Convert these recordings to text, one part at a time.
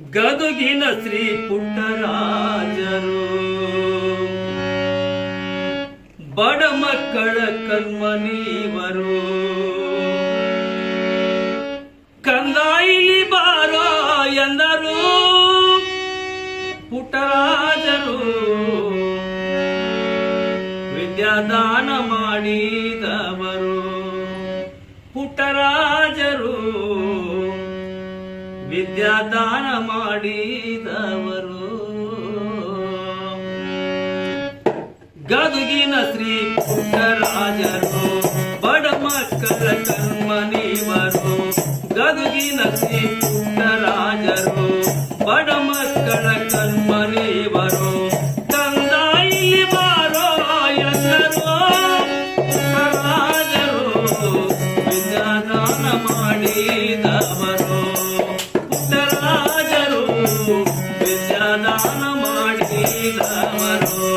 ಗದುಗಿನ ಶ್ರೀ ಪುಟ್ಟರಾಜರು ಬಡ ಮಕ್ಕಳ ಕಣ್ಮನೀವರು ಕಂದ ಇಲ್ಲಿ ಬಾರೋ ಎಂದರು ಪುಟ್ಟರಾಜರು ವಿದ್ಯಾದಾನ ಮಾಡಿದವರು ಪುಟ್ಟರಾಜರು ವಿದ್ಯಾದಾನ ಮಾಡಿದವರು ಗದುಗಿನ ಶ್ರೀ ಪುಟ್ಟರಾಜರು ಬಡ ಮಕ್ಕಳ ಕಣ್ಮನೀವರು ಗದುಗಿನ ಶ್ರೀ ಪುಟ್ಟರಾಜರು ಬಡ ಮಕ್ಕಳ ಕಣ್ಮನೀವರು ಕಂದ ಇಲ್ಲಿ ಬಾರೋ ಎಂದರು ಪುಟ್ಟರಾಜರು ವಿದ್ಯಾದಾನ ಮಾಡಿದವರು ಪುಟ್ಟರಾಜರು ವಿದ್ಯಾದಾನ ಮಾಡಿದವರು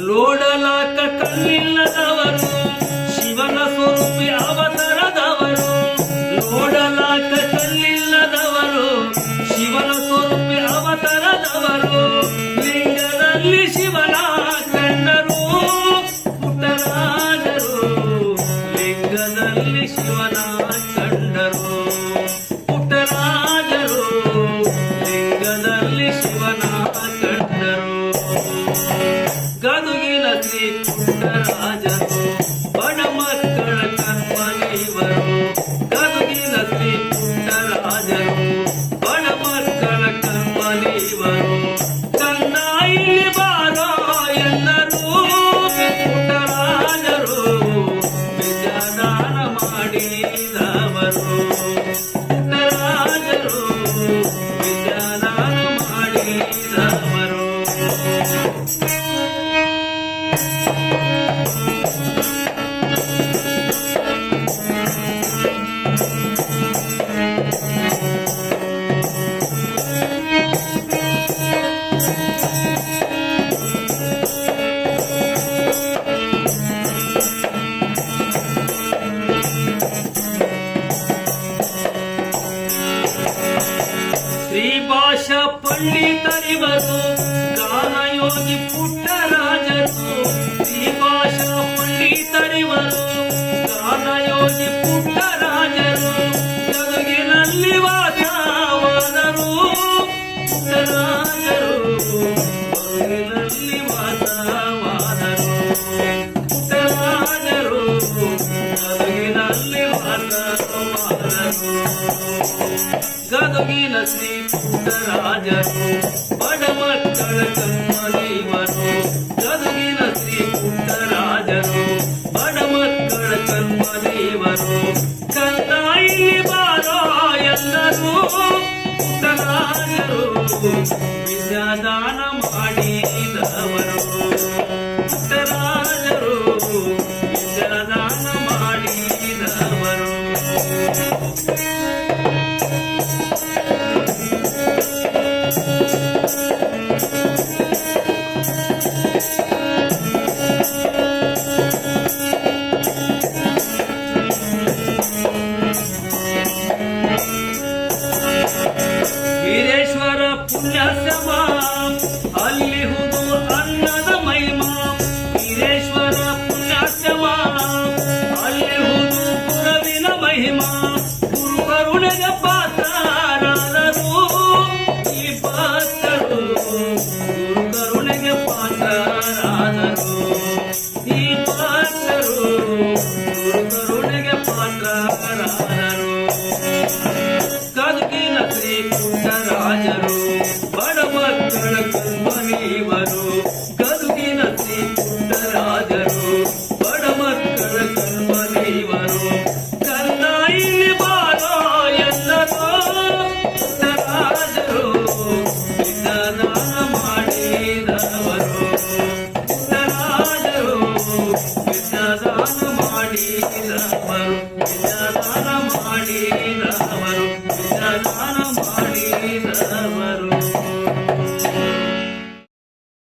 ನೋಡಲಾಕ ಕಣ್ಣಿಲ್ಲದವರು ಶಿವನ ಸ್ವರೂಪಿ ಅವತಾರದವರು ನೋಡಲಾಕ ಕಣ್ಣಿಲ್ಲದವರು ಶಿವನ ಸ್ವರೂಪಿ ಅವತಾರದವರು ಲಿಂಗದಲ್ಲಿ ಶಿವನ ಕಂಡರು ಪುಟ್ಟರಾಜರು ಲಿಂಗದಲ್ಲಿ ಶಿವನ ಕಂಡರು ಪುಟ್ಟರಾಜರು ಲಿಂಗದಲ್ಲಿ ಶಿವನ ಕಂಡರು ಗದುಗಿನ ಶ್ರೀ ಪುಟ್ಟರಾಜರು ಬಡ ಮಕ್ಕಳ ಕಣ್ಮನೀವರು ಗದುಗಿನ ಶ್ರೀ ಪುಟ್ಟರಾಜರು ಬಡ ಮಕ್ಕಳ ಕಣ್ಮನೀವರು ಕಂದ ಇಲ್ಲಿ ಬಾರೋ ಎಂದರು ಪುಟ್ಟರಾಜರು ವಿದ್ಯಾದಾನ ಮಾಡಿದವರು ಪುಟ್ಟರಾಜರು ವಿದ್ಯಾದಾನ ಮಾಡಿದವರು ಶ್ರೀ ಭಾಷಾ ಪಂಡಿತರಿವರು ಗಾನಯೋಗಿ ಪುಟ್ಟರಾಜರು ಶ್ರೀ ಭಾಷಾ ಪಂಡಿತರಿವರು ಗಾನಯೋಗಿ ಪುಟ್ಟರಾಜರು ಗದುಗಿನಲ್ಲಿ ವಾಸವಾದರು ಪುಟ್ಟರಾಜರು ಗದುಗಿನಲ್ಲಿ ವಾಸವಾದರು ಪುಟ್ಟರಾಜರು ಗದುಗಿನಲ್ಲಿ ವಾಸವಾದರು ಗದುಗಿನ ಶ್ರೀ ಪುಟ್ಟರಾಜರು ಬಡ ಮಕ್ಕಳ ಕಣ್ಮನೀವರು ಗದುಗಿನ ಶ್ರೀ ಪುಟ್ಟರಾಜರು ಬಡ ಮಕ್ಕಳ ಕಣ್ಮನೀವರು ಕಂದ ಇಲ್ಲಿ ಬಾರೋ ಎಂದರು ಪುಟ್ಟರಾಜರು ವಿದ್ಯಾದಾನ ಮಾಡಿದವರು ಪುಟ್ಟರಾಜರು ವಿದ್ಯಾದಾನ ಮಾಡಿದವರು ವೀರೇಶ್ವರ ಪುಣ್ಯಾಶ್ರಮ ಅಲ್ಲಿ ಹುದು ಅನ್ನದ ಮಹಿಮಾ ವೀರೇಶ್ವರ ಪುಣ್ಯಾಶ್ರಮ ಅಲ್ಲಿ ಹುದು ಗುರುವಿನ ಮಹಿಮಾ ಗುರು ಕರುಣೆಗೆ ಪಾತ್ರರಾದರು ಈ ಭಕ್ತರು ಗುರು ಕರುಣೆಗೆ ಪಾತ್ರರಾದರು ಈ ಭಕ್ತರು ಗುರು ಕರುಣೆಗೆ ಪಾತ್ರರಾದರು ಗದುಗಿನ ಶ್ರೀ ಪುಟ್ಟರಾಜರು ಬಡ ಮಕ್ಕಳ ಕಣ್ಮನೀವರು ಗದುಗಿನ ಶ್ರೀ ಪುಟ್ಟರಾಜರು ಬಡ ಮಕ್ಕಳ ಕಣ್ಮನೀವರು ಕಂದ ಇಲ್ಲಿ ಬಾರೋ ಎಂದರು ಪುಟ್ಟರಾಜರು ವಿದ್ಯಾದಾನ ಮಾಡಿದವರು